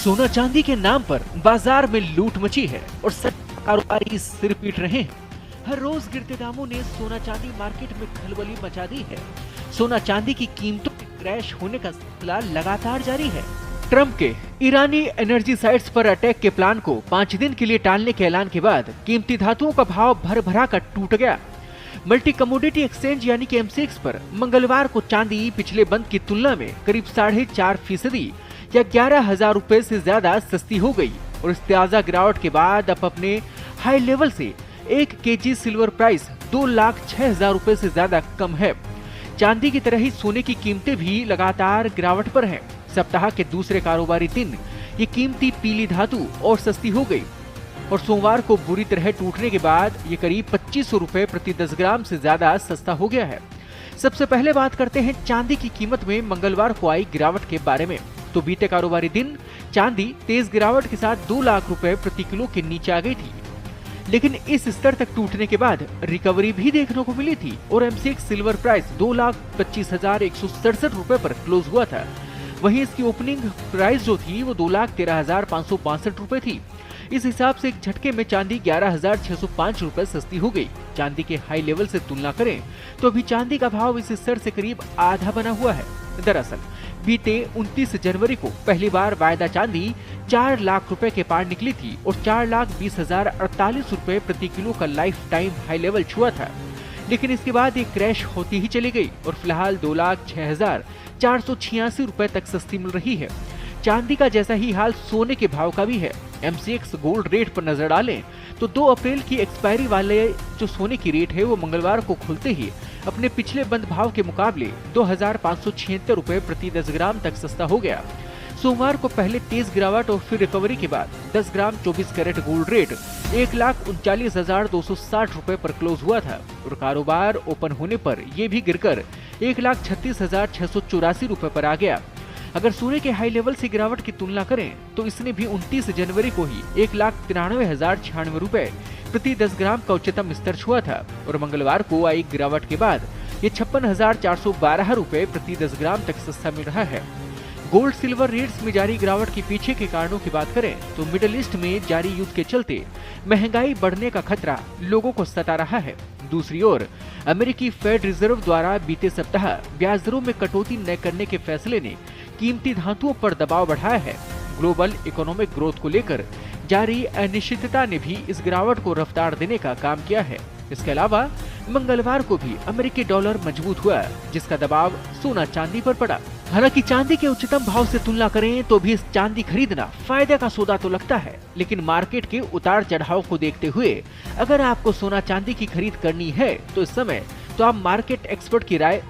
सोना चांदी के नाम पर बाजार में लूट मची है और कारोबारी सिर पीट रहे हैं। हर रोज गिरते दामों ने सोना चांदी मार्केट में खलबली मचा दी है। सोना चांदी की कीमतों में क्रैश होने का सिलसिला लगातार जारी है। ट्रंप के ईरानी एनर्जी साइट्स पर अटैक के प्लान को 5 दिन के लिए टालने के ऐलान के बाद कीमती धातुओं का भाव भर कर टूट गया। मल्टी कमोडिटी एक्सचेंज यानी कि एमसीएक्स पर मंगलवार को चांदी पिछले बंद की तुलना में करीब 4.5% या 11,000 रुपए से ज्यादा सस्ती हो गई और इस ताजा गिरावट के बाद अब अपने हाई लेवल से 1 केजी सिल्वर प्राइस 2,06,000 रुपए से ज्यादा कम है। चांदी की तरह ही सोने की कीमतें भी लगातार गिरावट पर हैं। सप्ताह के दूसरे कारोबारी दिन ये कीमती पीली धातु और सस्ती हो गई और सोमवार को बुरी तरह टूटने के बाद ये करीब 2500 रुपए प्रति 10 ग्राम से ज्यादा सस्ता हो गया है। सबसे पहले बात करते हैं चांदी की कीमत में मंगलवार को आई गिरावट के बारे में। तो बीते कारोबारी दिन चांदी तेज गिरावट के साथ 2 लाख रुपए प्रति किलो के नीचे आ गई थी, लेकिन इस स्तर तक टूटने के बाद रिकवरी भी देखने को मिली थी और एमसीएक्स सिल्वर प्राइस 2,25,167 रुपए पर क्लोज हुआ था। वहीं इसकी ओपनिंग प्राइस जो थी वो 2,13,562 रुपए थी। इस हिसाब से एक झटके में चांदी 11,605 रुपए सस्ती हो गई। चांदी के हाई लेवल से तुलना करें तो अभी चांदी का भाव इस स्तर से करीब आधा बना हुआ है। दरअसल बीते 29 जनवरी को पहली बार वायदा चांदी 4 लाख रुपए के पार निकली थी और 4,20,048 रुपए प्रति किलो का लाइफ टाइम हाई लेवल छुआ था, लेकिन इसके बाद ये क्रैश होती ही चली गई और फिलहाल 2,06,486 रुपए तक सस्ती मिल रही है। चांदी का जैसा ही हाल सोने के भाव का भी है। एमसीएक्स गोल्ड रेट पर नजर डालें तो 2 अप्रैल की एक्सपायरी वाले जो सोने की रेट है वो मंगलवार को खुलते ही अपने पिछले बंद भाव के मुकाबले 2,576 रुपए प्रति 10 ग्राम तक सस्ता हो गया। सोमवार को पहले तेज गिरावट और फिर रिकवरी के बाद 10 ग्राम 24 कैरेट गोल्ड रेट 1,39,260 रुपए पर क्लोज हुआ था और कारोबार ओपन होने पर ये भी गिरकर 1,36,684 रुपए पर आ गया। अगर सोने के हाई लेवल से गिरावट की तुलना करें तो इसने भी 29 जनवरी को ही 1,93,096 रुपए प्रति 10 ग्राम का उच्चतम स्तर छुआ था और मंगलवार को आई गिरावट के बाद ये 56,412 रुपए प्रति 10 ग्राम तक सस्ता मिल रहा है। गोल्ड सिल्वर रेट्स में जारी गिरावट के पीछे के कारणों की बात करें तो मिडिल ईस्ट में जारी युद्ध के चलते महंगाई बढ़ने का खतरा लोगों को सता रहा है। दूसरी ओर अमेरिकी फेड रिजर्व द्वारा बीते सप्ताह ब्याज दरों में कटौती न करने के फैसले ने कीमती धातुओं पर दबाव बढ़ाया है। ग्लोबल इकोनॉमिक ग्रोथ को लेकर जारी अनिश्चितता ने भी इस गिरावट को रफ्तार देने का काम किया है। इसके अलावा मंगलवार को भी अमेरिकी डॉलर मजबूत हुआ, जिसका दबाव सोना चांदी पर पड़ा। हालांकि चांदी के उच्चतम भाव से तुलना करें तो भी इस चांदी खरीदना फायदे का सौदा तो लगता है, लेकिन मार्केट के उतार चढ़ाव को देखते हुए अगर आपको सोना चांदी की खरीद करनी है तो इस समय तो आप मार्केट एक्सपर्ट की राय